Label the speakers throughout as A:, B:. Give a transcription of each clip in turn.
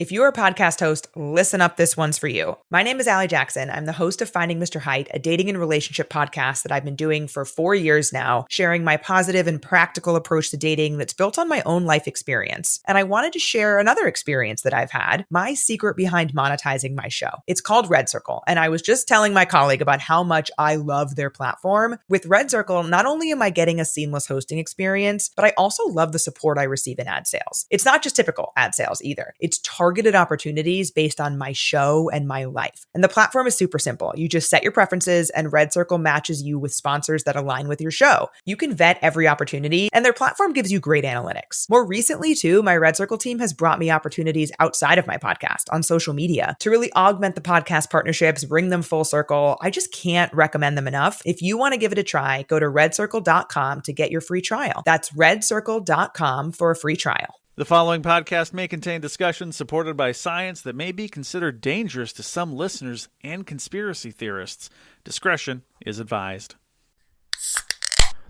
A: If you're a podcast host, listen up, this one's for you. My name is Allie Jackson. I'm the host of Finding Mr. Height, a dating and relationship podcast that I've been doing for 4 years now, sharing my positive and practical approach to dating that's built on my own life experience. And I wanted to share another experience that I've had, my secret behind monetizing my show. It's called Red Circle, and I was just telling my colleague about how much I love their platform. With Red Circle, not only am I getting a seamless hosting experience, but I also love the support I receive in ad sales. It's not just typical ad sales either. It's targeted opportunities based on my show and my life. And the platform is super simple. You just set your preferences and Red Circle matches you with sponsors that align with your show. You can vet every opportunity and their platform gives you great analytics. More recently too, my Red Circle team has brought me opportunities outside of my podcast on social media to really augment the podcast partnerships, bring them full circle. I just can't recommend them enough. If you want to give it a try, go to redcircle.com to get your free trial. That's redcircle.com for a free trial.
B: The following podcast may contain discussions supported by science that may be considered dangerous to some listeners and conspiracy theorists. Discretion is advised.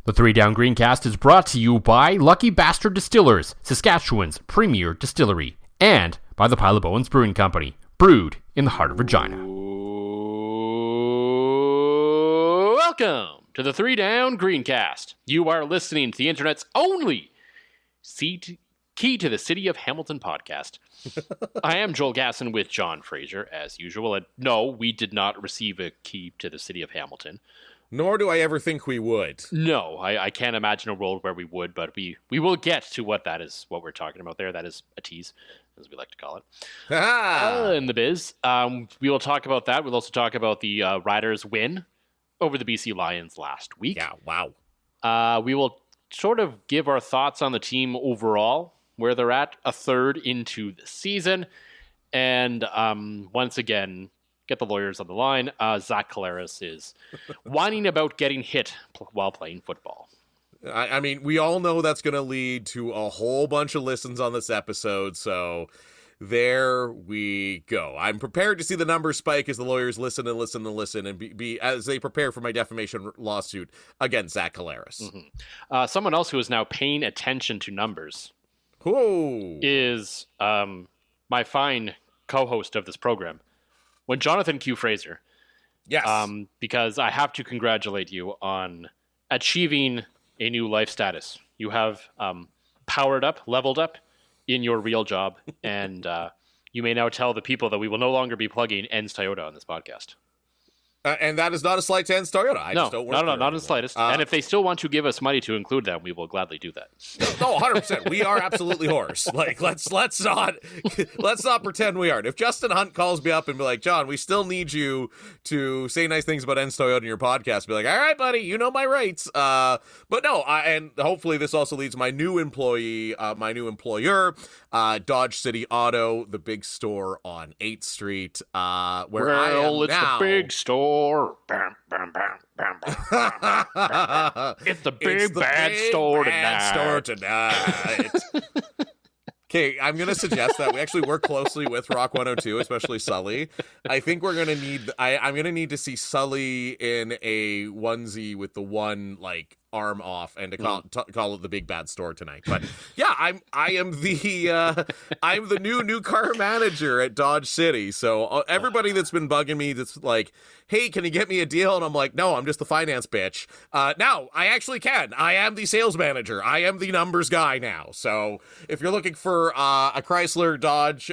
C: The 3 Down Greencast is brought to you by Lucky Bastard Distillers, Saskatchewan's premier distillery, and by the Pile of Bones Brewing Company, brewed in the heart of Regina.
D: Welcome to the 3 Down Greencast. You are listening to the internet's only Key to the City of Hamilton podcast. I am Joel Gasson with John Fraser, as usual. And no, we did not receive a key to the City of Hamilton.
E: Nor do I ever think we would.
D: No, I can't imagine a world where we would, but we will get to what that is, what we're talking about there. That is a tease, as we like to call it. In the biz. We will talk about that. We'll also talk about the Riders' win over the BC Lions last week.
E: Yeah, wow.
D: We will sort of give our thoughts on the team overall, where they're at a third into the season. And once again, get the lawyers on the line. Zach Collaros is whining about getting hit while playing football.
E: I mean, we all know that's going to lead to a whole bunch of listens on this episode, so there we go. I'm prepared to see the numbers spike as the lawyers listen and listen and listen and be as they prepare for my defamation lawsuit against Zach Collaros.
D: Mm-hmm. Someone else who is now paying attention to numbers is my fine co-host of this program, Jonathan Q. Fraser.
E: Yes.
D: Because I have to congratulate you on achieving a new life status. You have powered up, leveled up in your real job, and you may now tell the people that we will no longer be plugging Ends Toyota on this podcast.
E: And that is not a slight to Ends Toyota. I just don't work
D: not in the slightest. And if they still want to give us money to include them, we will gladly do that.
E: No, 100%. We are absolutely whores. Like, let's not pretend we aren't. If Justin Hunt calls me up and be like, John, we still need you to say nice things about Ends Toyota in your podcast, be like, all right, buddy, you know my rates. But no, and hopefully this also leads my new employer, Dodge City Auto, the big store on 8th Street, where I am
D: it's
E: now.
D: The big store. Bam, bam, bam, bam, bam, bam, bam. It's the big bad store tonight.
E: Okay, I'm going to suggest that we actually work closely with Rock 102, especially Sully. I think we're going to need, I'm going to need to see Sully in a onesie with the one, like, arm off and to call it the big bad store tonight. But yeah, I'm the new car manager at Dodge City. So everybody that's been bugging me that's like, hey, can you get me a deal? And I'm like, no, I'm just the finance bitch. Now I actually can. I am the sales manager. I am the numbers guy now. So if you're looking for a Chrysler, Dodge,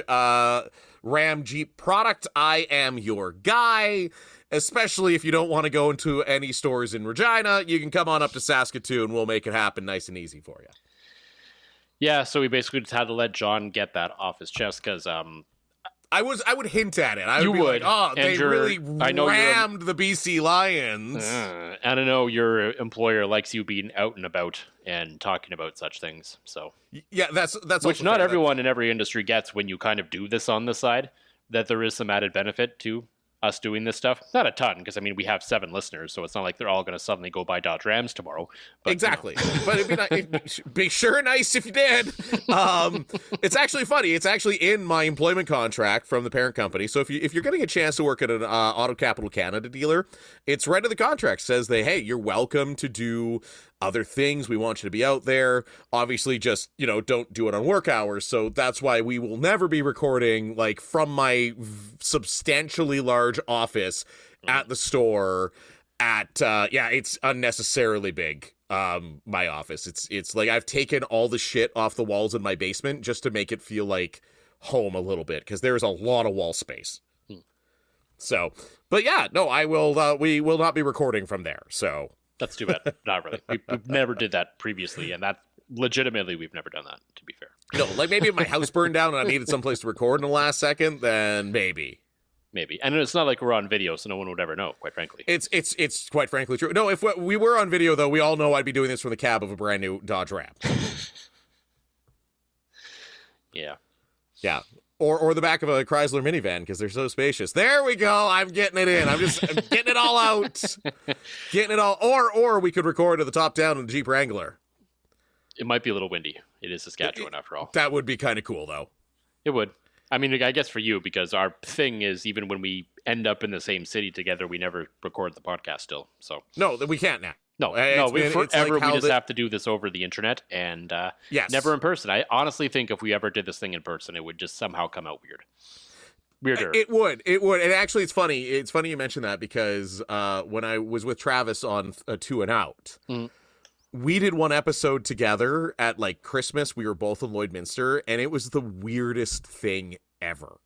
E: Ram, Jeep product, I am your guy. Especially if you don't want to go into any stores in Regina, you can come on up to Saskatoon. We'll make it happen nice and easy for you.
D: Yeah, so we basically just had to let John get that off his chest because
E: I would hint at it. I would be
D: would.
E: Like, oh, they really rammed the BC Lions.
D: And I know your employer likes you being out and about and talking about such things. So
E: yeah, that's
D: which not everyone in every industry gets when you kind of do this on the side. That there is some added benefit to us doing this stuff. Not a ton, because I mean we have 7 listeners, so it's not like they're all going to suddenly go buy Dodge Rams tomorrow. But,
E: exactly. But it'd be sure nice if you did. It's actually funny. It's actually in my employment contract from the parent company. So if you're getting a chance to work at an Auto Capital Canada dealer, it's right in the contract. It says you're welcome to do other things. We want you to be out there. Obviously, just, don't do it on work hours. So that's why we will never be recording like from my substantially large office at the store it's unnecessarily big. My office. It's like I've taken all the shit off the walls in my basement just to make it feel like home a little bit, because there's a lot of wall space. So, but yeah, no, we will not be recording from there. So
D: that's too bad. Not really. We never did that previously, and that legitimately we've never done that, to be fair.
E: No, like maybe if my house burned down and I needed someplace to record in the last second, then maybe.
D: And it's not like we're on video, so no one would ever know, quite frankly.
E: It's quite frankly true. No, if we were on video, though, we all know I'd be doing this from the cab of a brand new Dodge Ram.
D: Yeah.
E: Yeah. Or the back of a Chrysler minivan, because they're so spacious. There we go. I'm getting it in. I'm getting it all out. Getting it all. Or we could record at the top down in the Jeep Wrangler.
D: It might be a little windy. It is Saskatchewan, after all.
E: That would be kind of cool, though.
D: It would. I mean, I guess for you, because our thing is, even when we end up in the same city together, we never record the podcast still. So
E: no, we can't now.
D: No, forever we just have to do this over the internet and never in person. I honestly think if we ever did this thing in person, it would just somehow come out weirder. It
E: would. And actually, it's funny. It's funny you mentioned that, because when I was with Travis on Two and Out, we did one episode together at like Christmas. We were both in Lloydminster, and it was the weirdest thing ever.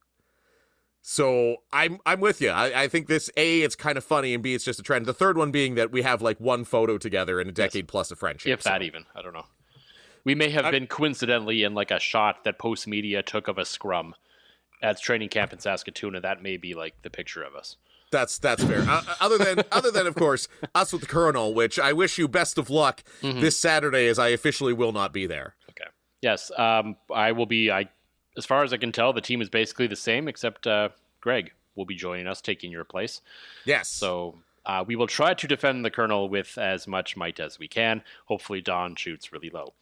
E: So I'm with you. I think this, A, it's kind of funny, and B, it's just a trend. The third one being that we have like one photo together in a decade plus of friendship.
D: If that even. I don't know. We may have been coincidentally in like a shot that Post Media took of a scrum at training camp in Saskatoon, and that may be like the picture of us.
E: That's fair. Other than of course us with the Colonel, which I wish you best of luck this Saturday, as I officially will not be there.
D: Okay. Yes. I will be. As far as I can tell, the team is basically the same, except Greg will be joining us, taking your place.
E: Yes.
D: So we will try to defend the Colonel with as much might as we can. Hopefully Don shoots really low.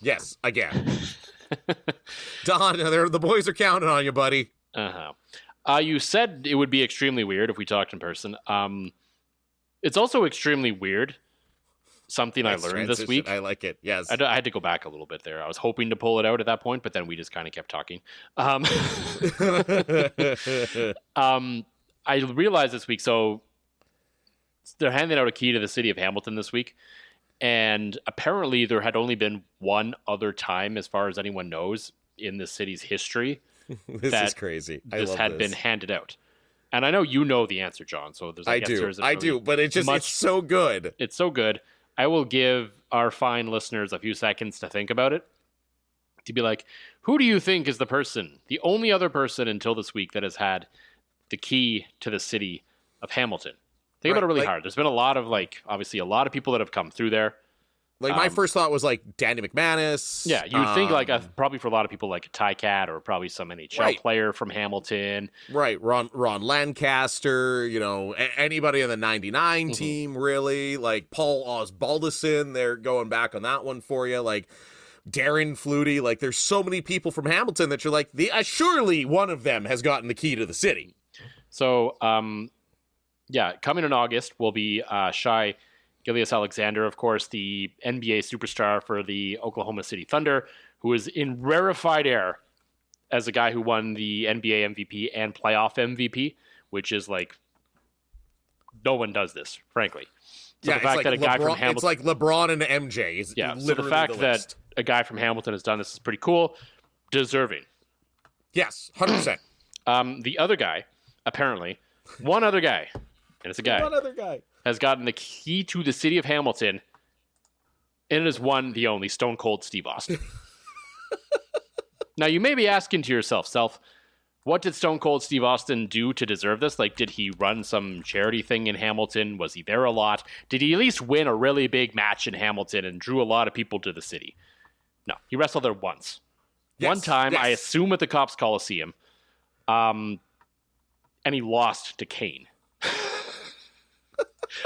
E: Yes, again. Don, the boys are counting on you, buddy.
D: Uh-huh. You said it would be extremely weird if we talked in person. It's also extremely weird. Something I learned this week.
E: I like it. Yes.
D: I had to go back a little bit there. I was hoping to pull it out at that point, but then we just kind of kept talking. I realized this week, so they're handing out a key to the city of Hamilton this week, and apparently there had only been one other time, as far as anyone knows, in the city's history.
E: This is crazy.
D: This had been handed out. And I know you know the answer, John, so there's
E: I do, but it's so good.
D: It's so good. I will give our fine listeners a few seconds to think about it. To be like, who do you think is the only other person until this week that has had the key to the city of Hamilton? Think about it really hard. There's been a lot of obviously a lot of people that have come through there.
E: Like my first thought was like Danny McManus.
D: Yeah, you would think probably for a lot of people like a Ty Cat or probably some NHL player from Hamilton.
E: Right, Ron Lancaster, anybody on the 99 team, really. Like Paul Osbaldiston, they're going back on that one for you. Like Darren Flutie, like there's so many people from Hamilton that you're like, surely one of them has gotten the key to the city.
D: So, coming in August will be Shai Gilgeous-Alexander, of course, the NBA superstar for the Oklahoma City Thunder, who is in rarefied air as a guy who won the NBA MVP and playoff MVP, which is like, no one does this, frankly. So the fact that a guy from Hamilton...
E: It's like LeBron and MJ.
D: So the fact that a guy from Hamilton has done this is pretty cool. Deserving.
E: Yes, 100%.
D: The other guy, apparently, one other guy, and it's a guy.
E: One other guy.
D: Has gotten the key to the city of Hamilton, and it is one, the only, Stone Cold Steve Austin. Now, you may be asking to yourself, what did Stone Cold Steve Austin do to deserve this? Like, did he run some charity thing in Hamilton? Was he there a lot? Did he at least win a really big match in Hamilton and drew a lot of people to the city? No, he wrestled there once. One time, I assume at the Cops Coliseum, and he lost to Kane.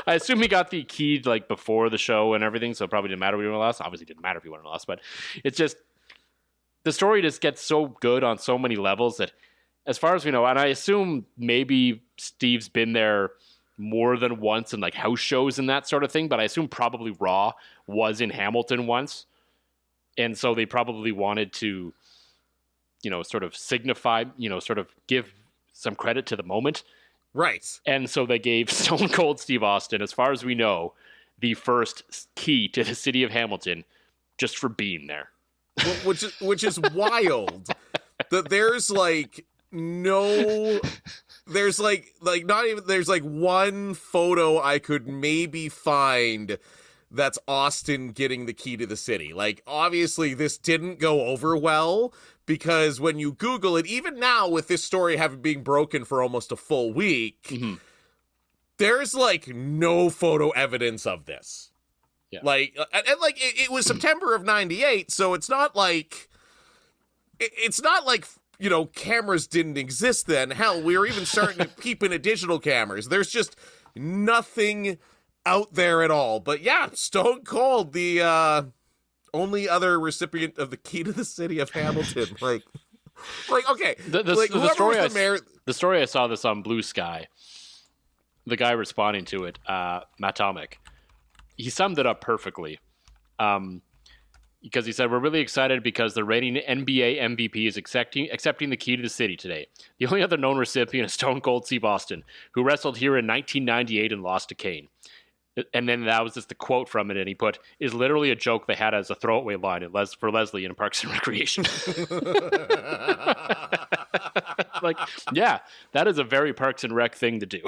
D: I assume he got the key before the show and everything, so it probably didn't matter if he won or lost. Obviously, it didn't matter if he won or lost, but it's just the story just gets so good on so many levels that, as far as we know, and I assume maybe Steve's been there more than once in like house shows and that sort of thing, but I assume probably Raw was in Hamilton once. And so they probably wanted to, sort of signify, sort of give some credit to the moment.
E: Right.
D: And so they gave Stone Cold Steve Austin, as far as we know, the first key to the city of Hamilton just for being there.
E: Which is wild. That there's like no, there's like not even, there's like one photo I could maybe find that's Austin getting the key to the city. Like, obviously this didn't go over well, because when you Google it, even now with this story having been broken for almost a full week, there's like no photo evidence of this.
D: Yeah.
E: Like, and like it was September of '98, so it's not like cameras didn't exist then. Hell, we were even starting to peep into digital cameras. There's just nothing out there at all. But yeah, Stone Cold, the only other recipient of the key to the city of Hamilton. like okay,
D: the story I saw this on Blue Sky. The guy responding to it, Matomic, he summed it up perfectly. Because he said, we're really excited because the reigning NBA MVP is accepting the key to the city today. The only other known recipient is Stone Cold Steve Austin, who wrestled here in 1998 and lost to Kane. And then that was just the quote from it, and he put, is literally a joke they had as a throwaway line for Leslie in Parks and Recreation. Like, yeah, that is a very Parks and Rec thing to do.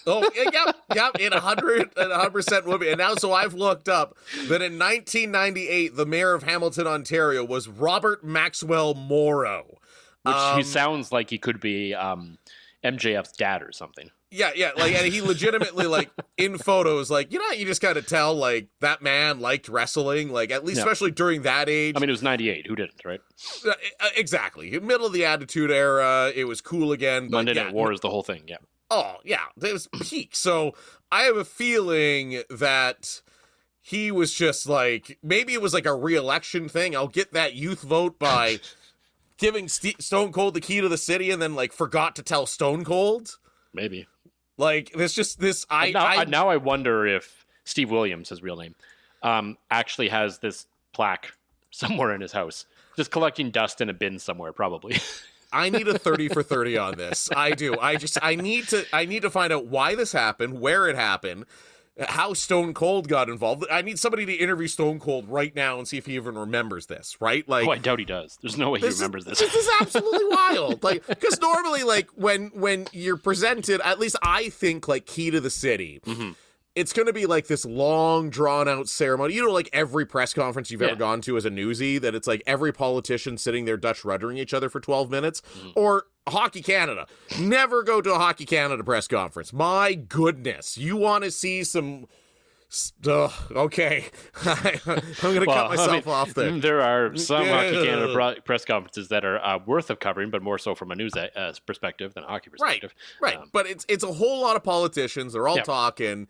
E: Oh, yeah, in 100% would be. And now, so I've looked up that in 1998, the mayor of Hamilton, Ontario was Robert Maxwell Morrow.
D: Which he sounds like he could be MJF's dad or something.
E: Yeah, like, and he legitimately, like, in photos, like, you just gotta tell, like, that man liked wrestling, like, at least, especially during that age.
D: I mean, it was 98, who didn't, right?
E: Exactly. Middle of the Attitude Era, it was cool again. But
D: Monday Night War is the whole thing, yeah.
E: Oh, yeah, it was peak. So, I have a feeling that he was just, like, maybe it was, like, a re-election thing. I'll get that youth vote by giving Stone Cold the key to the city and then, like, forgot to tell Stone Cold.
D: Maybe.
E: Like, there's just this...
D: Now I wonder if Steve Williams, his real name, actually has this plaque somewhere in his house. Just collecting dust in a bin somewhere, probably.
E: I need a 30 for 30 on this. I do. I need to find out why this happened, where it happened, how Stone Cold got involved. I need somebody to interview Stone Cold right now and see if he even remembers this, right? Like,
D: I doubt he does. There's no way he remembers this.
E: This is absolutely wild. Like, because normally, like, when you're presented, at least I think, like, key to the city, it's going to be like this long, drawn-out ceremony. Like every press conference you've ever gone to as a newsie, that it's like every politician sitting there Dutch ruddering each other for 12 minutes. Or Hockey Canada. Never go to a Hockey Canada press conference. My goodness. You want to see some... okay. I'm going to cut myself off there.
D: There are some Hockey Canada press conferences that are worth of covering, but more so from a news perspective than a hockey perspective.
E: Right. But it's a whole lot of politicians. They're all talking...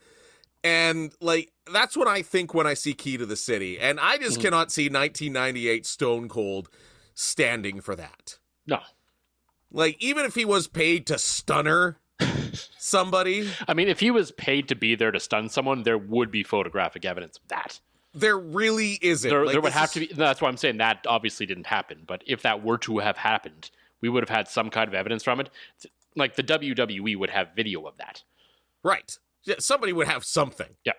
E: And, like, that's what I think when I see Key to the City. And I just cannot see 1998 Stone Cold standing for that.
D: No.
E: Like, even if he was paid to stunner somebody.
D: I mean, if he was paid to be there to stun someone, there would be photographic evidence of that.
E: There really isn't.
D: There would have to be. That's why I'm saying that obviously didn't happen. But if that were to have happened, we would have had some kind of evidence from it. Like, the WWE would have video of that.
E: Right. Yeah, somebody would have something.
D: Yeah.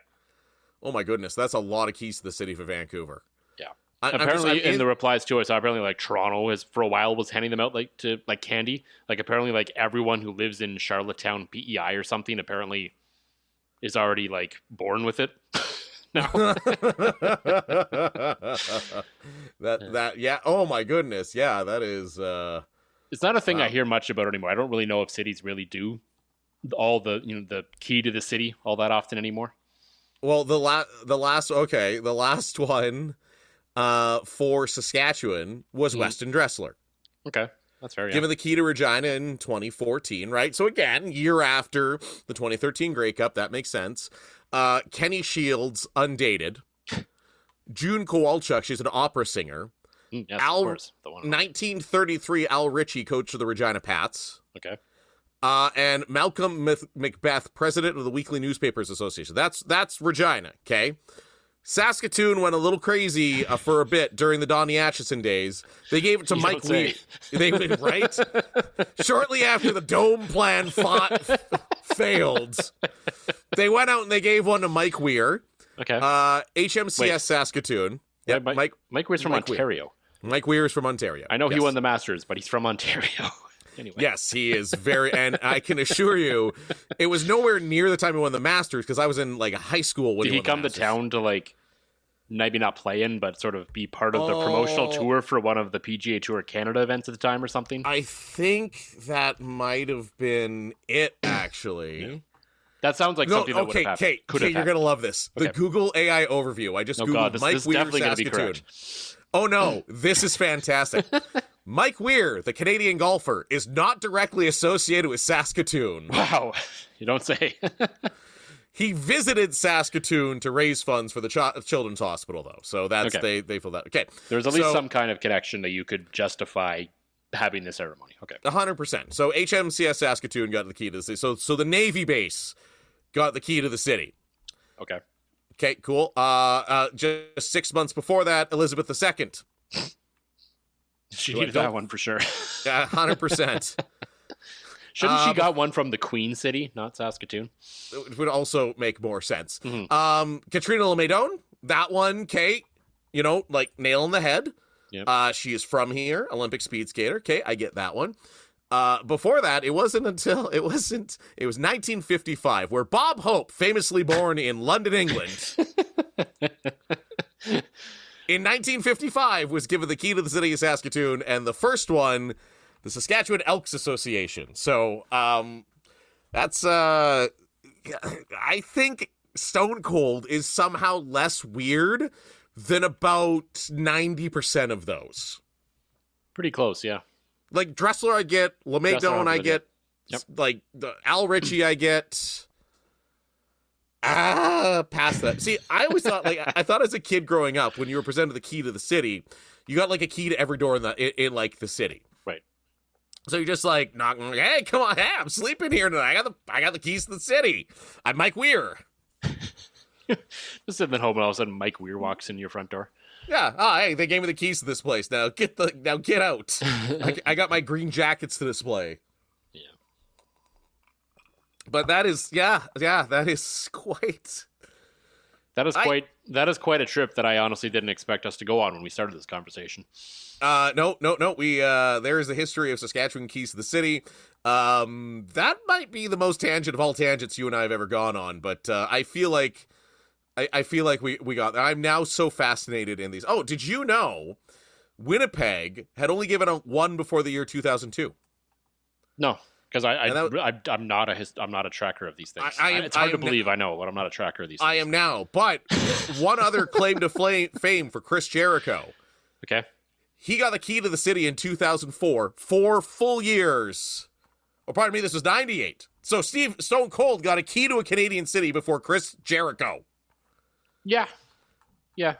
E: Oh my goodness, that's a lot of keys to the city for Vancouver.
D: Yeah. Apparently, in the replies to us, apparently, like, Toronto for a while was handing them out like candy. Like, apparently, like, everyone who lives in Charlottetown, PEI or something, apparently is already, like, born with it. No.
E: Yeah. Oh my goodness. Yeah, that is.
D: It's not a thing I hear much about anymore. I don't really know if cities really do all the the key to the city all that often anymore.
E: Well, the last one for Saskatchewan was Weston Dressler.
D: Okay, that's fair.
E: Given the key to Regina in 2014, right? So again, year after the 2013 Grey Cup, that makes sense. Kenny Shields, undated. June Kowalchuk, she's an opera singer.
D: Yes, of course. The one.
E: 1933 Al Ritchie, coach of the Regina Pats.
D: Okay.
E: and Malcolm Macbeth, president of the Weekly Newspapers Association. That's Regina, okay? Saskatoon went a little crazy for a bit during the Donny Atchison days. They gave it to Mike Weir. They went right shortly after the Dome Plan failed. They went out and they gave one to Mike Weir.
D: Okay.
E: HMCS Saskatoon.
D: Yeah, Mike Weir's from Ontario.
E: Mike Weir is from Ontario.
D: I know he won the Masters, but he's from Ontario. Anyway.
E: Yes, he is very, and I can assure you, it was nowhere near the time he won the Masters because I was in like high school when
D: Did he come to town to like maybe not play in, but sort of be part of the promotional tour for one of the PGA Tour Canada events at the time or something?
E: I think that might have been it, actually. Yeah.
D: That sounds like something that would have happened.
E: Okay, you're going to love this. The Google AI overview. I just Googled Mike Weir, Saskatoon. Oh, no, this is fantastic. Mike Weir, the Canadian golfer, is not directly associated with Saskatoon.
D: Wow, you don't say.
E: He visited Saskatoon to raise funds for the Children's Hospital, though. So that's they feel that. Okay,
D: there's at least some kind of connection that you could justify having this ceremony. Okay,
E: 100%. So HMCS Saskatoon got the key to the city. So the Navy base got the key to the city.
D: Okay.
E: Okay, cool. Just 6 months before that, Elizabeth II.
D: She needed that one for sure.
E: 100%.
D: Shouldn't she got one from the Queen City, not Saskatoon?
E: It would also make more sense.
D: Mm-hmm.
E: Katrina LeMaidon, that one, Kate, like nail on the head.
D: Yep.
E: She is from here, Olympic speed skater. Okay, I get that one. Before that, it was 1955, where Bob Hope, famously born in London, England, in 1955 was given the key to the city of Saskatoon, and the first one, the Saskatchewan Elks Association. So, that's, I think Stone Cold is somehow less weird than about 90% of those.
D: Pretty close, yeah.
E: Like Dressler, I get. LeMaidon, I get.
D: Yep.
E: Like the Al Ritchie, I get. Past that. See, I always thought, I thought as a kid growing up, when you were presented the key to the city, you got like a key to every door in like the city.
D: Right.
E: So you're just like knocking. Hey, come on, hey, I'm sleeping here tonight. I got the keys to the city. I'm Mike Weir.
D: Just sitting at home, and all of a sudden, Mike Weir walks in your front door.
E: Yeah. Oh, hey, they gave me the keys to this place. Now get out. I got my green jackets to display.
D: Yeah.
E: But that is, that is quite.
D: That is quite a trip that I honestly didn't expect us to go on when we started this conversation.
E: No. We there is a history of Saskatchewan keys to the city. That might be the most tangent of all tangents you and I have ever gone on. But I feel like. I feel like we got there. I'm now so fascinated in these. Oh, did you know Winnipeg had only given out one before the year 2002?
D: No, because I'm not a tracker of these things. It's hard to believe I know, but I'm not a tracker of these things.
E: I am now. But one other claim to fame for Chris Jericho.
D: Okay.
E: He got the key to the city in 2004, 4 full years. Oh, pardon me, this was 98. So Stone Cold got a key to a Canadian city before Chris Jericho.
D: Yeah,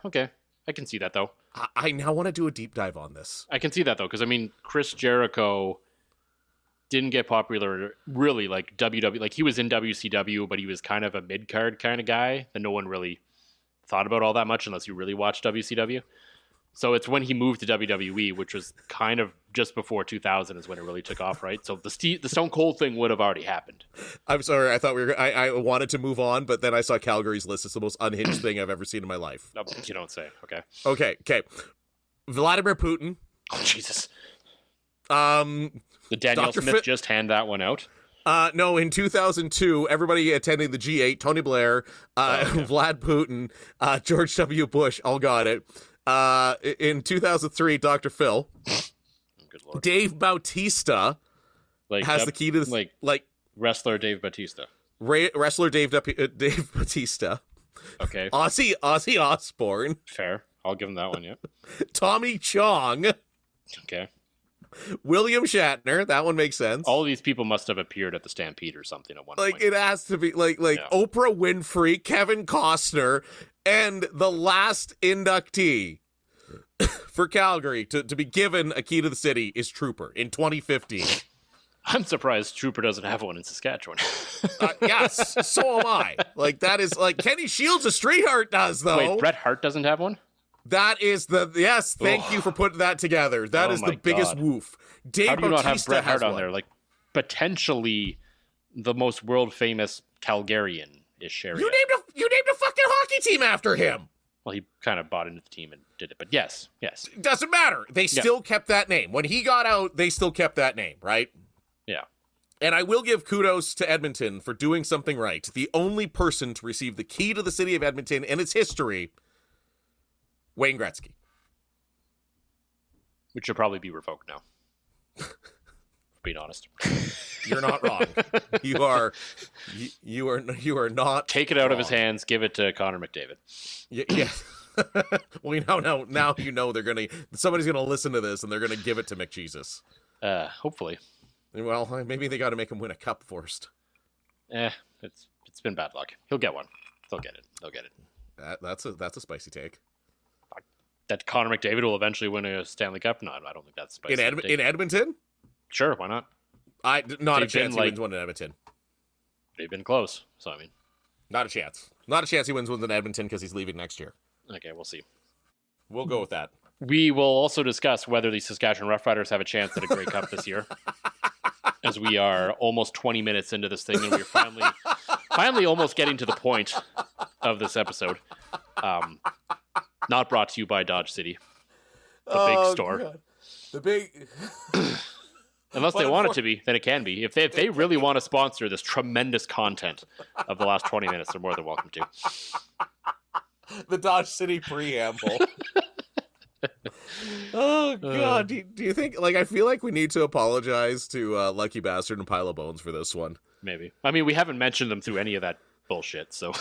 D: okay. I can see that, though.
E: I now want to do a deep dive on this.
D: I can see that, though, because, I mean, Chris Jericho didn't get popular, really, like, WWE. Like, he was in WCW, but he was kind of a mid-card kind of guy that no one really thought about all that much unless you really watched WCW. So it's when he moved to WWE, which was kind of just before 2000 is when it really took off, right? So the Stone Cold thing would have already happened.
E: I'm sorry. I thought I wanted to move on, but then I saw Calgary's list. It's the most unhinged thing I've ever seen in my life.
D: No, you don't say. Okay.
E: Okay. Vladimir Putin.
D: Oh, Jesus.
E: Did
D: Danielle Smith just hand that one out?
E: No, in 2002, everybody attending the G8, Tony Blair, Vlad Putin, George W. Bush, all got it. In 2003, Dr. Phil,
D: good Lord.
E: Dave Bautista has the key to this, like
D: wrestler Dave Bautista.
E: Wrestler Dave Bautista.
D: Okay.
E: Ozzy Osbourne.
D: Fair. I'll give him that one, yeah.
E: Tommy Chong.
D: Okay.
E: William Shatner. That one makes sense.
D: All of these people must have appeared at the Stampede or something at one point.
E: It has to be like Oprah Winfrey, Kevin Costner, and the last inductee for Calgary to be given a key to the city is Trooper in 2015.
D: I'm surprised Trooper doesn't have one in Saskatchewan.
E: Yes, so am I. Like, that is like Kenny Shields of Street Heart does, though.
D: Wait, Bret Hart doesn't have one?
E: That is yes. Thank you for putting that together. That is the biggest woof. Dave
D: How do you not have
E: Bautista
D: Bret Hart
E: has
D: on
E: one.
D: there? Like, potentially the most world famous Calgarian-ish area.
E: You named a fucking hockey team after him.
D: Well, he kind of bought into the team and did it, but yes.
E: Doesn't matter. They still kept that name. When he got out, they still kept that name, right?
D: Yeah.
E: And I will give kudos to Edmonton for doing something right. The only person to receive the key to the city of Edmonton and its history, Wayne Gretzky.
D: Which should probably be revoked now. Being honest.
E: You're not wrong. You are not.
D: Take it out of his hands, give it to Connor McDavid.
E: Yeah. Well, now you know somebody's gonna listen to this and they're gonna give it to McJesus.
D: Hopefully.
E: Well, maybe they got to make him win a cup first.
D: It's been bad luck. He'll get one. They'll get it.
E: That's a spicy take.
D: That Connor McDavid will eventually win a Stanley Cup? No, I don't think that's spicy.
E: In Edmonton?
D: Sure, why not?
E: Not a chance he wins one in Edmonton.
D: They've been close, so I mean.
E: Not a chance. Not a chance he wins one in Edmonton because he's leaving next year.
D: Okay, we'll see.
E: We'll go with that.
D: We will also discuss whether the Saskatchewan Roughriders have a chance at a Grey Cup this year. As we are almost 20 minutes into this thing, and we're finally almost getting to the point of this episode. Not brought to you by Dodge City, the big store.
E: God. The big...
D: Unless they want it to be, then it can be. If they really want to sponsor this tremendous content of the last 20 minutes, they're more than welcome to.
E: The Dodge City preamble. Oh, God. Do you think... Like, I feel like we need to apologize to Lucky Bastard and Pile of Bones for this one.
D: Maybe. I mean, we haven't mentioned them through any of that bullshit, so...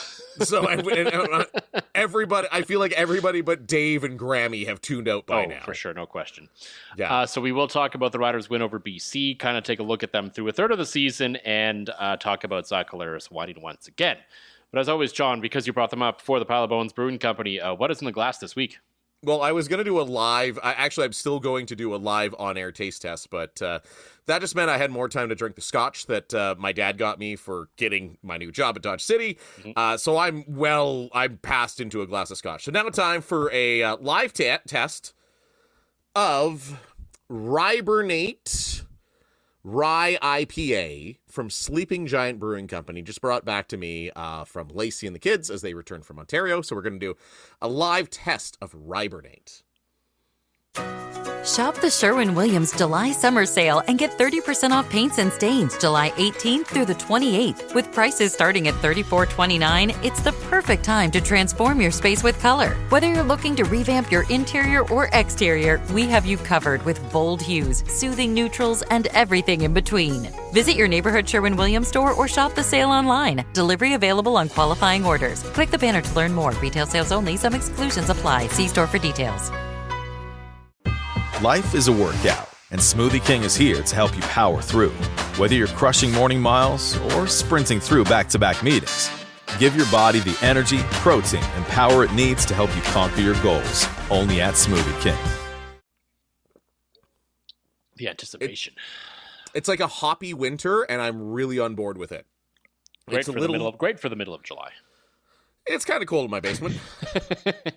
E: Everybody... I feel like everybody but Dave and Grammy have tuned out by now.
D: For sure. No question.
E: Yeah.
D: So we will talk about the Riders' win over BC, kind of take a look at them through a third of the season, and talk about Zach Collaros whining once again. But as always, John, because you brought them up for the Pile of Bones Brewing Company, what is in the glass this week?
E: Well, I was going to do a live... I'm still going to do a live on-air taste test, but that just meant I had more time to drink the scotch that my dad got me for getting my new job at Dodge City. Mm-hmm. So I'm passed into a glass of scotch. So now time for a live test of Rybernate Rye IPA from Sleeping Giant Brewing Company, just brought back to me from Lacey and the kids as they return from Ontario. So we're going to do a live test of Rybernate.
F: Shop the Sherwin-Williams July Summer Sale and get 30% off paints and stains July 18th through the 28th. With prices starting at $34.29, it's the perfect time to transform your space with color. Whether you're looking to revamp your interior or exterior, we have you covered with bold hues, soothing neutrals, and everything in between. Visit your neighborhood Sherwin-Williams store or shop the sale online. Delivery available on qualifying orders. Click the banner to learn more. Retail sales only. Some exclusions apply. See store for details.
G: Life is a workout, and Smoothie King is here to help you power through. Whether you're crushing morning miles or sprinting through back-to-back meetings, give your body the energy, protein, and power it needs to help you conquer your goals. Only at Smoothie King.
D: The anticipation.
E: It's like a hoppy winter, and I'm really on board with it.
D: Great for the middle of July.
E: It's kind of cold in my basement.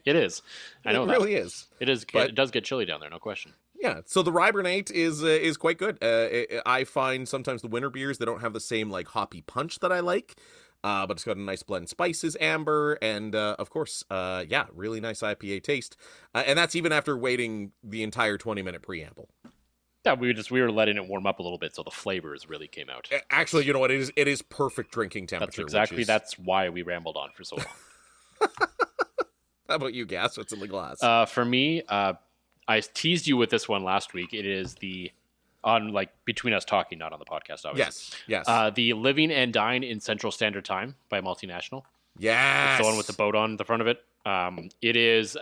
D: It is. I know
E: it
D: that.
E: Really is.
D: It is. But it does get chilly down there, no question.
E: Yeah. So the Rybernate is quite good. I find sometimes the winter beers, they don't have the same like hoppy punch that I like, but it's got a nice blend of spices, amber, and of course, really nice IPA taste. And that's even after waiting the entire 20-minute preamble.
D: Yeah, we were letting it warm up a little bit, so the flavors really came out.
E: Actually, you know what? It is perfect drinking temperature.
D: That's why we rambled on for so long.
E: How about you, Gas? What's in the glass?
D: For me, I teased you with this one last week. It is between us talking, not on the podcast, obviously.
E: Yes.
D: The Living and Dine in Central Standard Time by Multinational.
E: Yes.
D: It's the one with the boat on the front of it. It is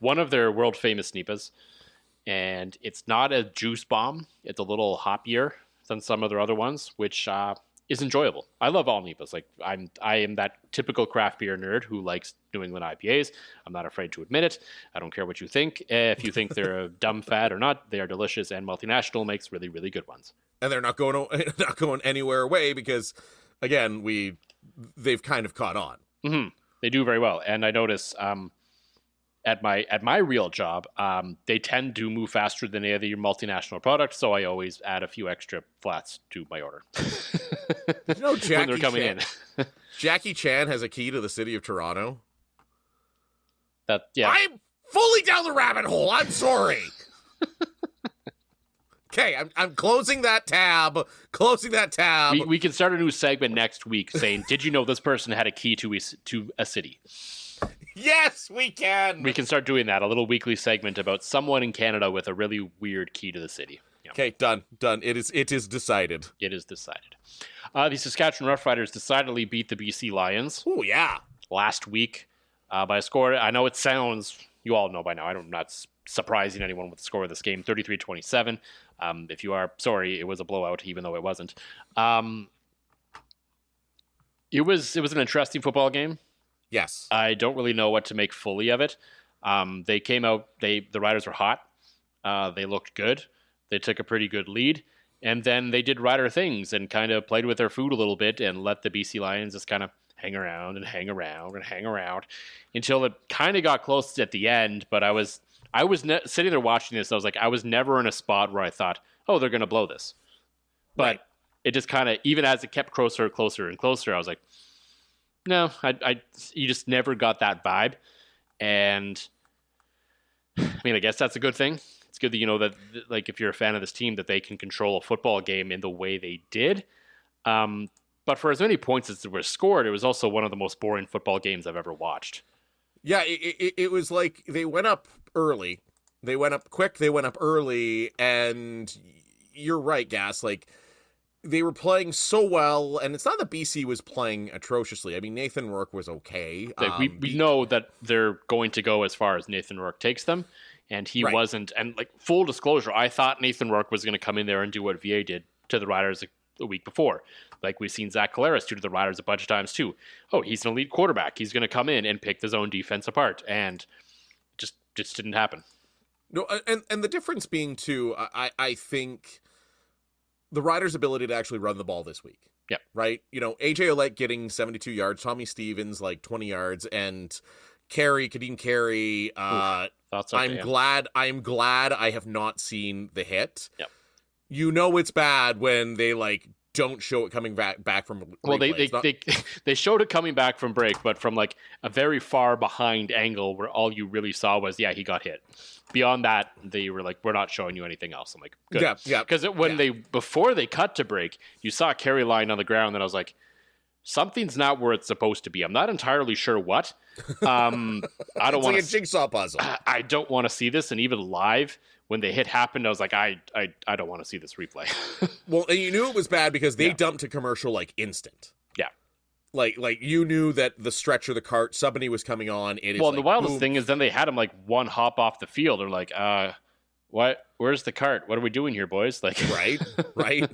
D: one of their world famous NEPAs. And it's not a juice bomb. It's a little hoppier than some of their other ones, which is enjoyable. I love all NEPAs. Like I am that typical craft beer nerd who likes New England IPAs. I'm not afraid to admit it. I don't care what you think. If you think they're a dumb fad or not, they are delicious, and Multinational makes really, really good ones.
E: and they're not going anywhere away because, again, they've kind of caught on.
D: Mm-hmm. They do very well, and I notice at my real job, they tend to move faster than any other multinational product, so I always add a few extra flats to my order.
E: You know,
D: when they're coming in.
E: Jackie Chan has a key to the city of Toronto.
D: Yeah.
E: I'm fully down the rabbit hole. I'm sorry. Okay, I'm closing that tab.
D: We can start a new segment next week saying, "Did you know this person had a key to a city?"
E: Yes, we can.
D: We can start doing that. A little weekly segment about someone in Canada with a really weird key to the city. Yeah.
E: Okay, done. It is decided.
D: It is decided. The Saskatchewan Roughriders decidedly beat the BC Lions.
E: Oh yeah.
D: Last week by a score. I know it sounds. You all know by now. I'm not surprising anyone with the score of this game, 33-27. If you are, sorry, it was a blowout, even though it wasn't. It was an interesting football game.
E: Yes.
D: I don't really know what to make fully of it. They came out, the Riders were hot. They looked good. They took a pretty good lead. And then they did Rider things and kind of played with their food a little bit and let the BC Lions just kind of hang around until it kind of got close at the end. But I was sitting there watching this. I was like, I was never in a spot where I thought, oh, they're going to blow this. But
E: right.
D: It just kind of, even as it kept closer and closer and closer, I was like, no, you just never got that vibe. And I mean, I guess that's a good thing. It's good that, you know, that like if you're a fan of this team, that they can control a football game in the way they did. But for as many points as were scored, it was also one of the most boring football games I've ever watched.
E: Yeah, it was like they went up early. They went up quick. They went up early. And you're right, Gas. Like, they were playing so well. And it's not that BC was playing atrociously. I mean, Nathan Rourke was okay.
D: Like, we know that they're going to go as far as Nathan Rourke takes them. And he wasn't. And, like, full disclosure, I thought Nathan Rourke was going to come in there and do what VA did to the Riders the week before. Like we've seen Zach Collaros do to the Riders a bunch of times too. Oh, he's an elite quarterback. He's going to come in and pick the zone defense apart. And just didn't happen.
E: No, and the difference being too, I think the Riders' ability to actually run the ball this week.
D: Yeah.
E: Right? You know, AJ Olette getting 72 yards, Tommy Stevens like 20 yards, and Kadeem Carey. I'm glad I have not seen the hit.
D: Yep.
E: You know it's bad when they like don't show it coming back from replay.
D: Well, they showed it coming back from break, but from like a very far behind angle where all you really saw was, he got hit. Beyond that, they were like, we're not showing you anything else. I'm like, good.
E: Yeah.
D: Because before they cut to break, you saw Carey lying on the ground, and I was like, something's not where it's supposed to be. I'm not entirely sure what. I don't
E: want like a jigsaw puzzle.
D: I don't want to see this, and even live when the hit happened, I was like, I don't want to see this replay.
E: Well, and you knew it was bad because they dumped a commercial like instant.
D: Yeah.
E: Like you knew that the stretcher, the cart, somebody was coming on.
D: Well, the wildest thing is then they had him like one hop off the field. They're like, what? Where's the cart? What are we doing here, boys? Like,
E: right.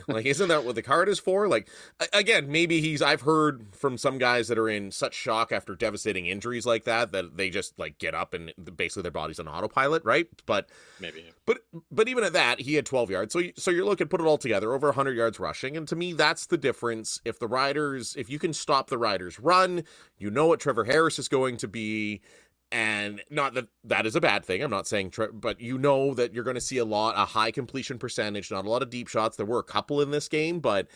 E: Like, isn't that what the cart is for? Like, again, maybe I've heard from some guys that are in such shock after devastating injuries like that they just like get up and basically their body's on autopilot, right? But
D: maybe.
E: But even at that, he had 12 yards. So you're looking, put it all together, over 100 yards rushing. And to me, that's the difference. If you can stop the Riders' run, you know what Trevor Harris is going to be. And not that is a bad thing. I'm not saying, but you know that you're going to see a high completion percentage, not a lot of deep shots. There were a couple in this game, but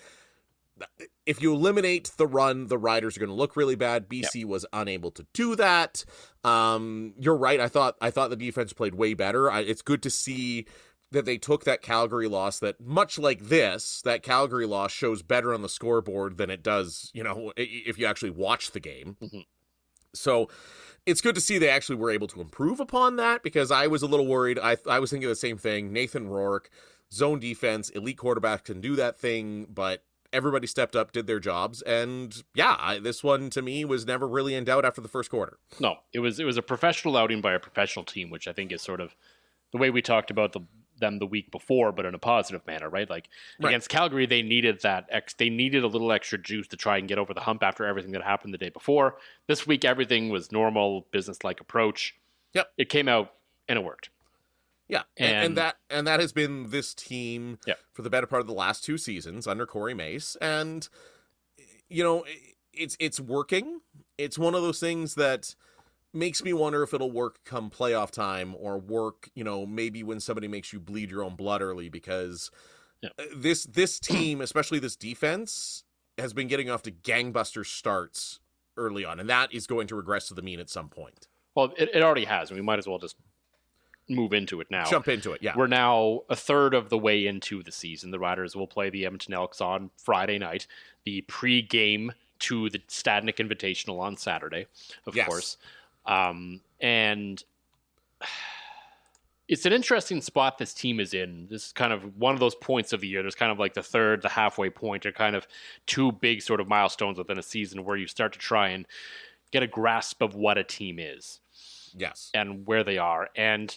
E: if you eliminate the run, the Riders are going to look really bad. BC was unable to do that. You're right. I thought the defense played way better. It's good to see that they took that Calgary loss, that much like this, that Calgary loss shows better on the scoreboard than it does, you know, if you actually watch the game. Mm-hmm. So it's good to see they actually were able to improve upon that, because I was a little worried. I was thinking the same thing. Nathan Rourke, zone defense, elite quarterback, can do that thing, but everybody stepped up, did their jobs, and this one to me was never really in doubt after the first quarter.
D: No, it was a professional outing by a professional team, which I think is sort of the way we talked about them the week before, but in a positive manner, right? Like against Calgary, they needed they needed a little extra juice to try and get over the hump after everything that happened the day before. This week, everything was normal, business-like approach.
E: Yep.
D: It came out and it worked.
E: Yeah, and that has been this team for the better part of the last 2 seasons under Corey Mace, and it's working. It's one of those things that makes me wonder if it'll work come playoff time, or work maybe when somebody makes you bleed your own blood early, because this team, especially this defense, has been getting off to gangbuster starts early on, and that is going to regress to the mean at some point.
D: Well, it already has, and we might as well just move into it now.
E: Jump into it, yeah.
D: We're now a third of the way into the season. The Riders will play the Edmonton Elks on Friday night, the pre-game to the Stadnick Invitational on Saturday, of course. And it's an interesting spot this team is in. This is kind of one of those points of the year. There's kind of like the halfway point, or kind of 2 big sort of milestones within a season where you start to try and get a grasp of what a team is.
E: Yes.
D: And where they are. And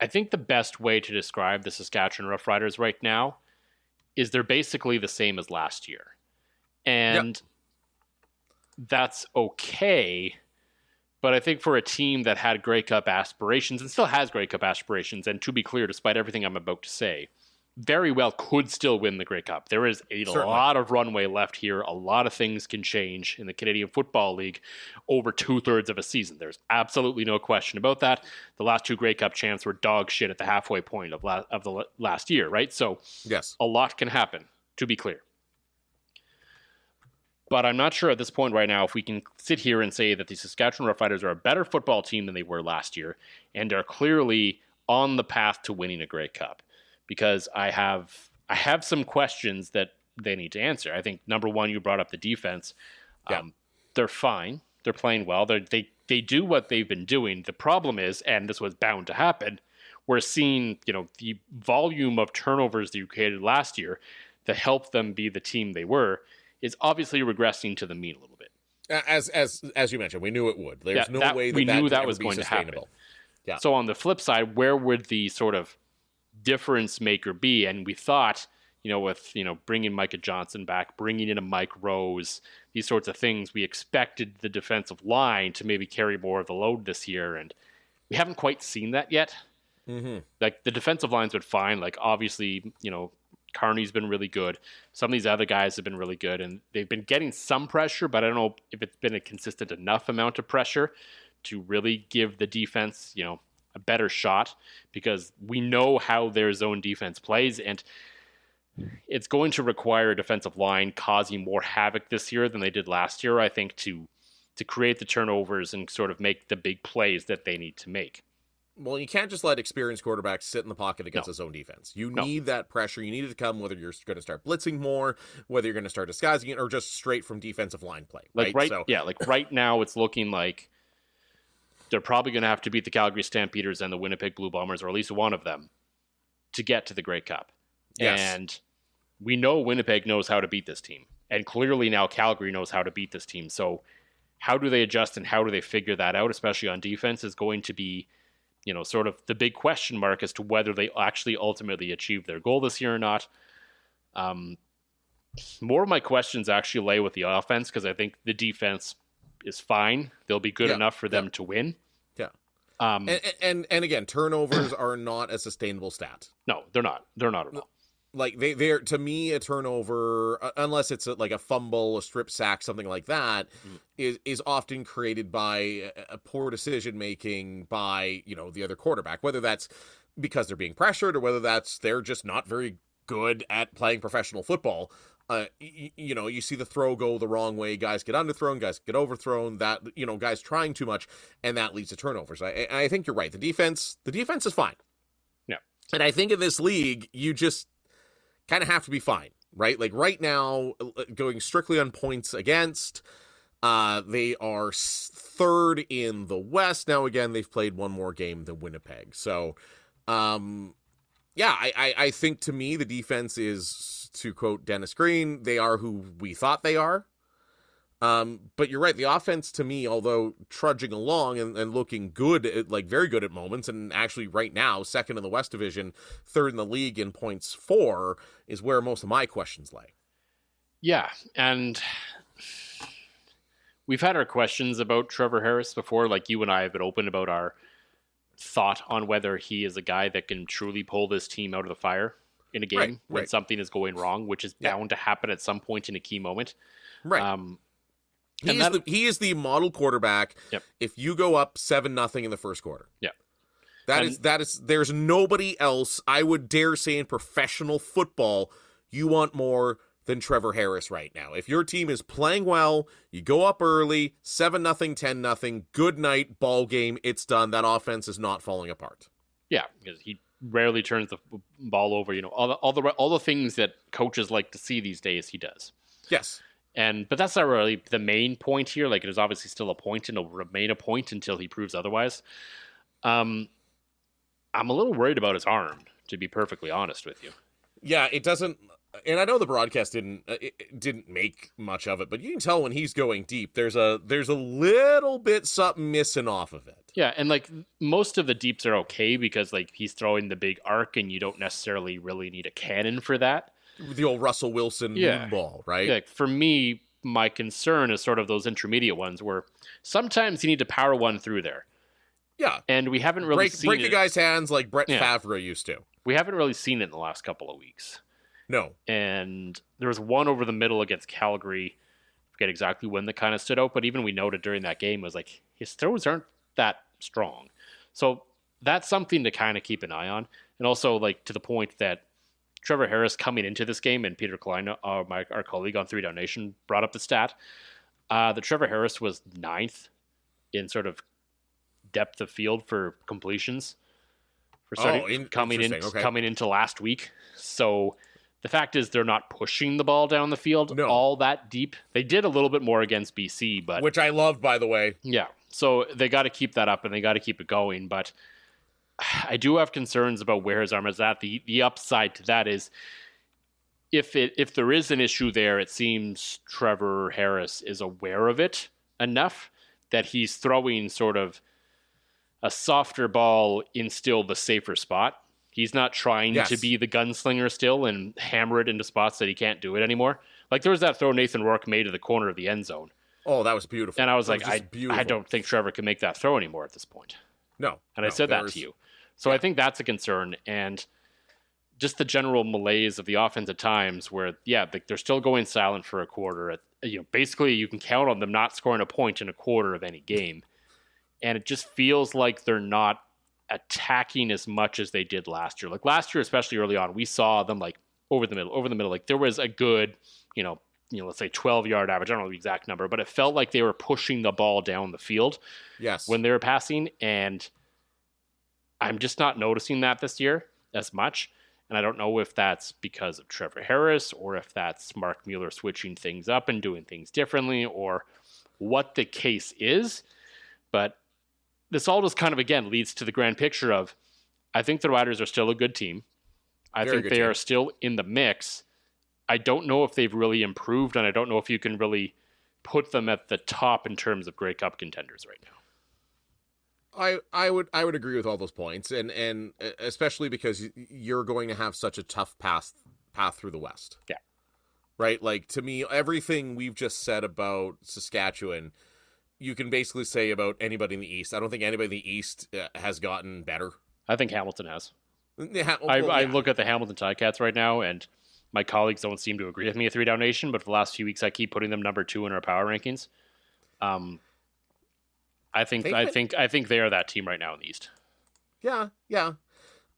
D: I think the best way to describe the Saskatchewan Roughriders right now is they're basically the same as last year. And that's okay. But I think for a team that had Grey Cup aspirations, and still has Grey Cup aspirations, and to be clear, despite everything I'm about to say, very well could still win the Grey Cup. There is a lot of runway left here. A lot of things can change in the Canadian Football League over 2/3 of a season. There's absolutely no question about that. The last 2 Grey Cup champs were dog shit at the halfway point of the last year, right? So a lot can happen, to be clear. But I'm not sure at this point right now if we can sit here and say that the Saskatchewan Roughriders are a better football team than they were last year, and are clearly on the path to winning a Grey Cup. Because I have some questions that they need to answer. I think, number one, you brought up the defense. They're fine. They're playing well. They do what they've been doing. The problem is, and this was bound to happen, we're seeing the volume of turnovers that you created last year that helped them be the team they were is obviously regressing to the mean a little bit.
E: As you mentioned, we knew it would. There's no way
D: we knew that was
E: be
D: going
E: sustainable.
D: to happen. Yeah. So on the flip side, where would the sort of difference maker be? And we thought, with bringing Micah Johnson back, bringing in a Mike Rose, these sorts of things, we expected the defensive line to maybe carry more of the load this year, and we haven't quite seen that yet. Mm-hmm. Like, the defensive line's been fine. Like, obviously, Carney's been really good. Some of these other guys have been really good, and they've been getting some pressure, but I don't know if it's been a consistent enough amount of pressure to really give the defense, a better shot, because we know how their zone defense plays, and it's going to require a defensive line causing more havoc this year than they did last year, I think, to create the turnovers and sort of make the big plays that they need to make.
E: Well, you can't just let experienced quarterbacks sit in the pocket against his own defense. You need that pressure. You need it to come, whether you're going to start blitzing more, whether you're going to start disguising it, or just straight from defensive line play. Right
D: now it's looking like they're probably going to have to beat the Calgary Stampeders and the Winnipeg Blue Bombers, or at least one of them, to get to the Grey Cup. Yes. And we know Winnipeg knows how to beat this team. And clearly now Calgary knows how to beat this team. So how do they adjust and how do they figure that out, especially on defense, is going to be sort of the big question mark as to whether they actually ultimately achieve their goal this year or not. More of my questions actually lay with the offense, because I think the defense is fine. They'll be good enough for them to win.
E: Yeah. And again, turnovers are not a sustainable stat.
D: No, they're not. They're not at all.
E: Like, they're to me, a turnover, unless it's like a fumble, a strip sack, something like that, is often created by a poor decision making by the other quarterback. Whether that's because they're being pressured, or whether they're just not very good at playing professional football. You see the throw go the wrong way. Guys get underthrown, guys get overthrown. That guys trying too much, and that leads to turnovers. I think you're right. The defense is fine.
D: Yeah,
E: and I think in this league, you just kind of have to be fine, right? Like, right now, going strictly on points against, they are third in the West. Now, again, they've played one more game than Winnipeg. So, I think, to me, the defense is, to quote Dennis Green, they are who we thought they are. But you're right. The offense, to me, although trudging along and looking good, like very good at moments, and actually right now, second in the West Division, third in the league in points for, is where most of my questions lay.
D: Yeah. And we've had our questions about Trevor Harris before. Like, you and I have been open about our thought on whether he is a guy that can truly pull this team out of the fire in a game when something is going wrong, which is bound to happen at some point in a key moment.
E: Right. He is the model quarterback.
D: Yep.
E: If you go up 7-0 in the first quarter.
D: Yeah.
E: That is there's nobody else, I would dare say, in professional football you want more than Trevor Harris right now. If your team is playing well, you go up early, 7-0, 10-0, good night, ball game, it's done. That offense is not falling apart.
D: Yeah, because he rarely turns the ball over. You know, all the things that coaches like to see these days, he does.
E: Yes.
D: But that's not really the main point here. Like, it is obviously still a point and it'll remain a point until he proves otherwise. I'm a little worried about his arm, to be perfectly honest with you.
E: Yeah, it doesn't, and I know the broadcast didn't make much of it, but you can tell when he's going deep, there's a little bit something missing off of it.
D: Yeah, and like most of the deeps are okay because like he's throwing the big arc, and you don't necessarily really need a cannon for that.
E: The old Russell Wilson moon ball, right?
D: Yeah, for me, my concern is sort of those intermediate ones where sometimes you need to power one through there.
E: Yeah.
D: And we haven't really seen
E: break a guy's hands like Brett Favre used to.
D: We haven't really seen it in the last couple of weeks.
E: No.
D: And there was one over the middle against Calgary. I forget exactly when that kind of stood out, but even we noted during that game, it was like his throws aren't that strong. So that's something to kind of keep an eye on. And also, like, to the point that Trevor Harris coming into this game, and Peter Klein, our colleague on 3 Down Nation, brought up the stat that Trevor Harris was 9th in sort of depth of field for completions for coming into last week. So the fact is they're not pushing the ball down the field all that deep. They did a little bit more against BC, but
E: which I loved, by the way.
D: Yeah. So they got to keep that up and they got to keep it going. But I do have concerns about where his arm is at. The upside to that is if there is an issue there, it seems Trevor Harris is aware of it enough that he's throwing sort of a softer ball in still the safer spot. He's not trying to be the gunslinger still and hammer it into spots that he can't do it anymore. Like there was that throw Nathan Rourke made to the corner of the end zone.
E: Oh, that was beautiful.
D: And I was I don't think Trevor can make that throw anymore at this point.
E: No.
D: And I said that to you. So I think that's a concern. And just the general malaise of the offense at times where, they're still going silent for a quarter. Basically you can count on them not scoring a point in a quarter of any game. And it just feels like they're not attacking as much as they did last year. Like last year, especially early on, we saw them like over the middle. Like there was a good, let's say 12-yard average. I don't know the exact number, but it felt like they were pushing the ball down the field.
E: Yes.
D: When they were passing. And I'm just not noticing that this year as much. And I don't know if that's because of Trevor Harris or if that's Mark Mueller switching things up and doing things differently or what the case is. But this all just kind of, again, leads to the grand picture of, I think the Riders are still a good team. I think they are still in the mix. I don't know if they've really improved, and I don't know if you can really put them at the top in terms of Grey Cup contenders right now.
E: I would agree with all those points, and especially because you're going to have such a tough path through the West.
D: Yeah.
E: Right? Like, to me, everything we've just said about Saskatchewan, you can basically say about anybody in the East. I don't think anybody in the East has gotten better.
D: I think Hamilton has.
E: I
D: look at the Hamilton Ticats right now, and my colleagues don't seem to agree with me at 3 Down Nation, but for the last few weeks I keep putting them number 2 in our power rankings. I think they are that team right now in the East.
E: Yeah.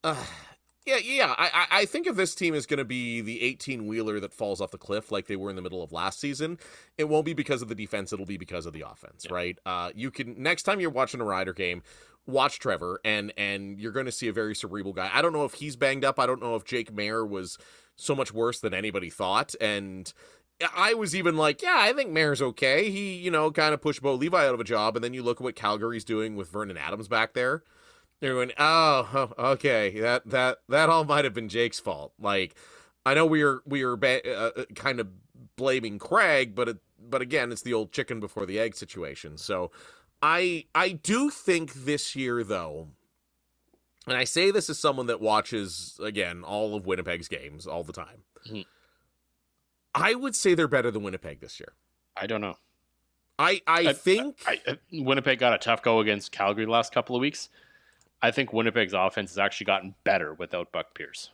E: I think if this team is going to be the 18-wheeler that falls off the cliff like they were in the middle of last season, it won't be because of the defense. It'll be because of the offense, right? You can, next time you're watching a Rider game, watch Trevor, and you're going to see a very cerebral guy. I don't know if he's banged up. I don't know if Jake Mayer was so much worse than anybody thought. And I was even like, I think Mayer's okay. He, kind of pushed Bo Levi out of a job. And then you look at what Calgary's doing with Vernon Adams back there. They're going, oh, okay, that all might have been Jake's fault. Like, I know we were kind of blaming Craig, but again, it's the old chicken before the egg situation. So I do think this year, though, and I say this as someone that watches, again, all of Winnipeg's games all the time, I would say they're better than Winnipeg this year.
D: I don't know.
E: I think
D: Winnipeg got a tough go against Calgary the last couple of weeks. I think Winnipeg's offense has actually gotten better without Buck Pierce.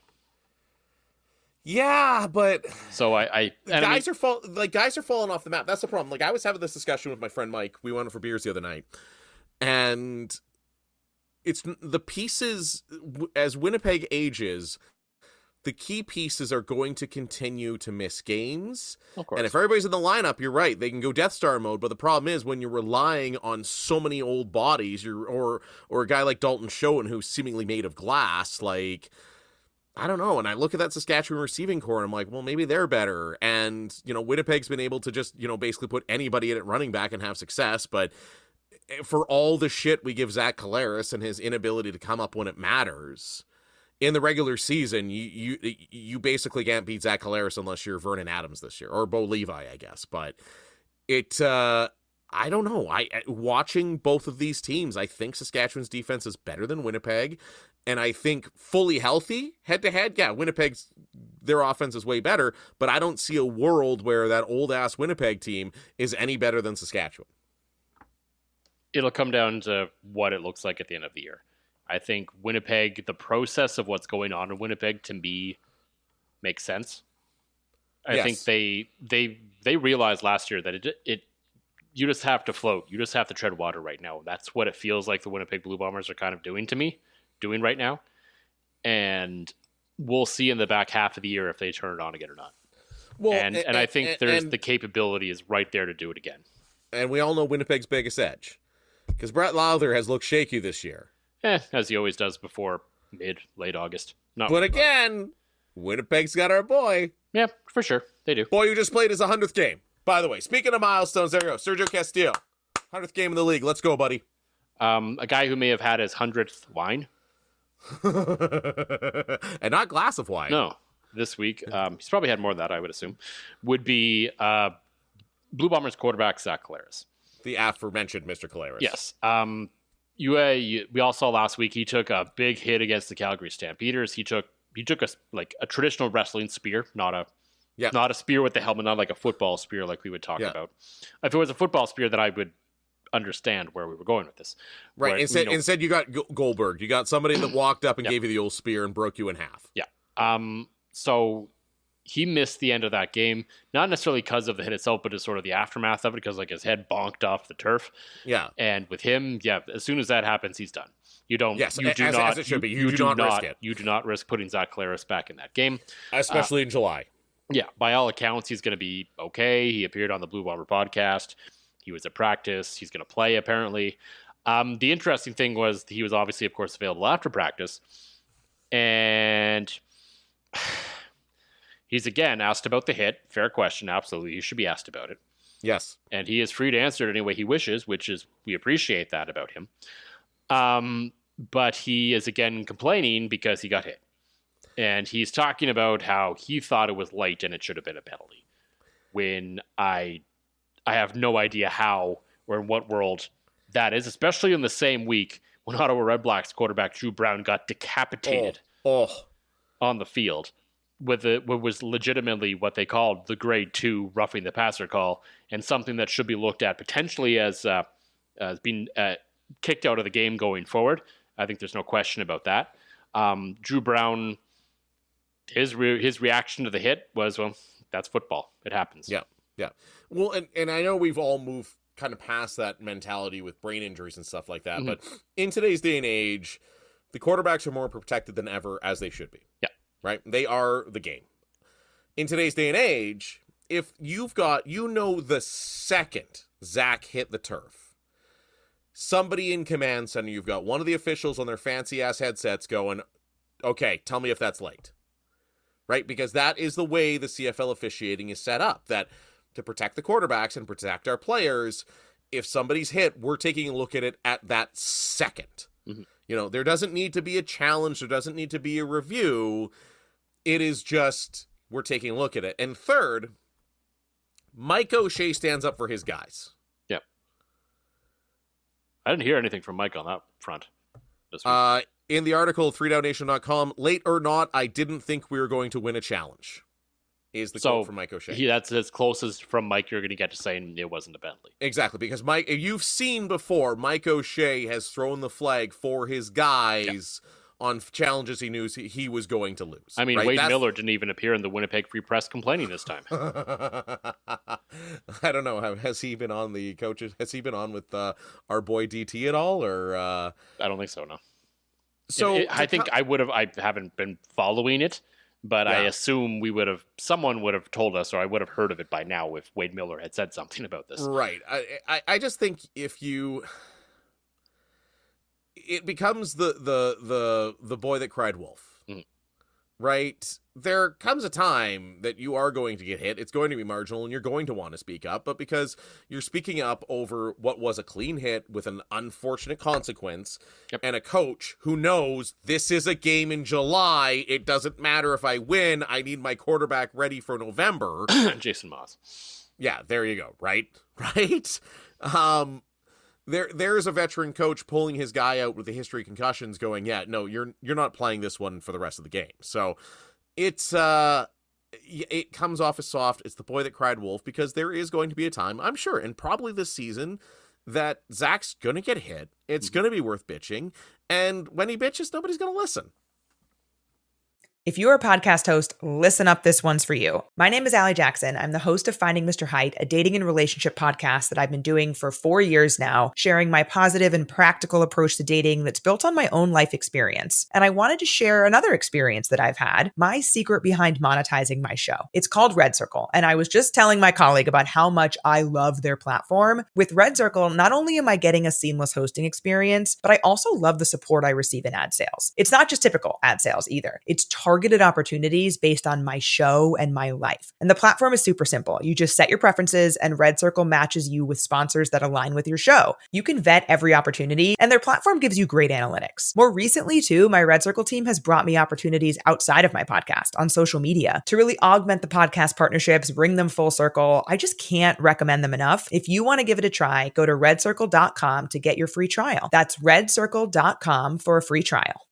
E: Yeah, but
D: so
E: guys are falling off the map. That's the problem. Like, I was having this discussion with my friend Mike. We went for beers the other night, and it's the pieces as Winnipeg ages. The key pieces are going to continue to miss games.
D: Of course.
E: And if everybody's in the lineup, you're right. They can go Death Star mode. But the problem is when you're relying on so many old bodies, or a guy like Dalton Schoen who's seemingly made of glass, like, I don't know. And I look at that Saskatchewan receiving core and I'm like, well, maybe they're better. And, Winnipeg's been able to just, basically put anybody in at running back and have success. But for all the shit we give Zach Collaros and his inability to come up when it matters, in the regular season, you basically can't beat Zach Collaros unless you're Vernon Adams this year, or Bo Levi, I guess. But I don't know. Watching both of these teams, I think Saskatchewan's defense is better than Winnipeg, and I think fully healthy head-to-head, yeah, Winnipeg's, their offense is way better, but I don't see a world where that old-ass Winnipeg team is any better than Saskatchewan.
D: It'll come down to what it looks like at the end of the year. I think Winnipeg, the process of what's going on in Winnipeg, to me, makes sense. I think they realized last year that it you just have to float. You just have to tread water right now. That's what it feels like the Winnipeg Blue Bombers are kind of doing right now. And we'll see in the back half of the year if they turn it on again or not. Well, and I think the capability is right there to do it again.
E: And we all know Winnipeg's biggest edge, because Brett Lowther has looked shaky this year.
D: As he always does before late August.
E: But again, Winnipeg's got our boy.
D: Yeah, for sure. They do.
E: Boy who just played his 100th game. By the way, speaking of milestones, there you go. Sergio Castillo. 100th game in the league. Let's go, buddy.
D: A guy who may have had his 100th wine.
E: And not glass of wine.
D: No. This week, he's probably had more than that, I would assume, would be Blue Bombers quarterback Zach Collaros.
E: The aforementioned Mr. Collaros.
D: Yes. We all saw last week he took a big hit against the Calgary Stampeders. He took a traditional wrestling spear, not a spear with the helmet, not like a football spear like we would talk about. If it was a football spear, then I would understand where we were going with this.
E: Right. Instead, you got Goldberg. You got somebody that walked up and gave you the old spear and broke you in half.
D: Yeah. So he missed the end of that game, not necessarily because of the hit itself, but just sort of the aftermath of it, because his head bonked off the turf.
E: Yeah.
D: And with him, as soon as that happens, he's done. You don't.
E: Yes,
D: you do
E: as
D: not.
E: It should be. You do not risk it.
D: You do not risk putting Zach Collaros back in that game,
E: especially in July.
D: Yeah, by all accounts, he's going to be okay. He appeared on the Blue Bomber podcast. He was at practice. He's going to play apparently. The interesting thing was he was obviously, of course, available after practice, and he's again asked about the hit. Fair question. Absolutely. He should be asked about it.
E: Yes.
D: And he is free to answer it any way he wishes, we appreciate that about him. But he is again complaining because he got hit. And he's talking about how he thought it was light and it should have been a penalty. When I have no idea how or in what world that is, especially in the same week when Ottawa Redblacks quarterback Drew Brown got decapitated on the field. With what was legitimately what they called the grade 2 roughing the passer call, and something that should be looked at potentially as being kicked out of the game going forward. I think there's no question about that. Drew Brown, his reaction to the hit was, well, that's football. It happens.
E: Yeah. Well, and I know we've all moved kind of past that mentality with brain injuries and stuff like that, but in today's day and age, the quarterbacks are more protected than ever, as they should be.
D: Yeah.
E: Right? They are the game. In today's day and age, if you've got, the second Zach hit the turf, somebody in command center, you've got one of the officials on their fancy-ass headsets going, okay, tell me if that's late. Right? Because that is the way the CFL officiating is set up, that to protect the quarterbacks and protect our players, if somebody's hit, we're taking a look at it at that second. Mm-hmm. There doesn't need to be a challenge. There doesn't need to be a review. It is just, we're taking a look at it. And third, Mike O'Shea stands up for his guys.
D: Yep. I didn't hear anything from Mike on that front this week.
E: In the article, 3downnation.com, late or not, I didn't think we were going to win a challenge is the quote from Mike O'Shea.
D: That's as close as from Mike you're going to get to saying it wasn't a Bentley.
E: Exactly, because Mike, you've seen before, Mike O'Shea has thrown the flag for his guys on challenges he knew he was going to lose.
D: I mean,
E: right?
D: Wade Miller didn't even appear in the Winnipeg Free Press complaining this time.
E: I don't know. Has he been on the coaches? Has he been on with our boy DT at all? Or
D: I don't think so. No.
E: So
D: I think I would have. I haven't been following it, but I assume someone would have told us, or I would have heard of it by now if Wade Miller had said something about this.
E: Right. I just think it becomes the boy that cried wolf.
D: Mm.
E: Right? There comes a time that you are going to get hit. It's going to be marginal and you're going to want to speak up, but because you're speaking up over what was a clean hit with an unfortunate consequence and a coach who knows this is a game in July, it doesn't matter if I win, I need my quarterback ready for November.
D: Jason Moss.
E: Yeah, there you go. Right? Right? There's a veteran coach pulling his guy out with a history of concussions going, yeah, no, you're not playing this one for the rest of the game. So it comes off as soft. It's the boy that cried wolf, because there is going to be a time, I'm sure, and probably this season, that Zach's going to get hit. It's going to be worth bitching. And when he bitches, nobody's going to listen.
A: If you're a podcast host, listen up, this one's for you. My name is Allie Jackson. I'm the host of Finding Mr. Height, a dating and relationship podcast that I've been doing for 4 years now, sharing my positive and practical approach to dating that's built on my own life experience. And I wanted to share another experience that I've had, my secret behind monetizing my show. It's called Red Circle, and I was just telling my colleague about how much I love their platform. With Red Circle, not only am I getting a seamless hosting experience, but I also love the support I receive in ad sales. It's not just typical ad sales either. It's targeted opportunities based on my show and my life. And the platform is super simple. You just set your preferences and Red Circle matches you with sponsors that align with your show. You can vet every opportunity and their platform gives you great analytics. More recently too, my Red Circle team has brought me opportunities outside of my podcast on social media to really augment the podcast partnerships, bring them full circle. I just can't recommend them enough. If you want to give it a try, go to redcircle.com to get your free trial. That's redcircle.com for a free trial.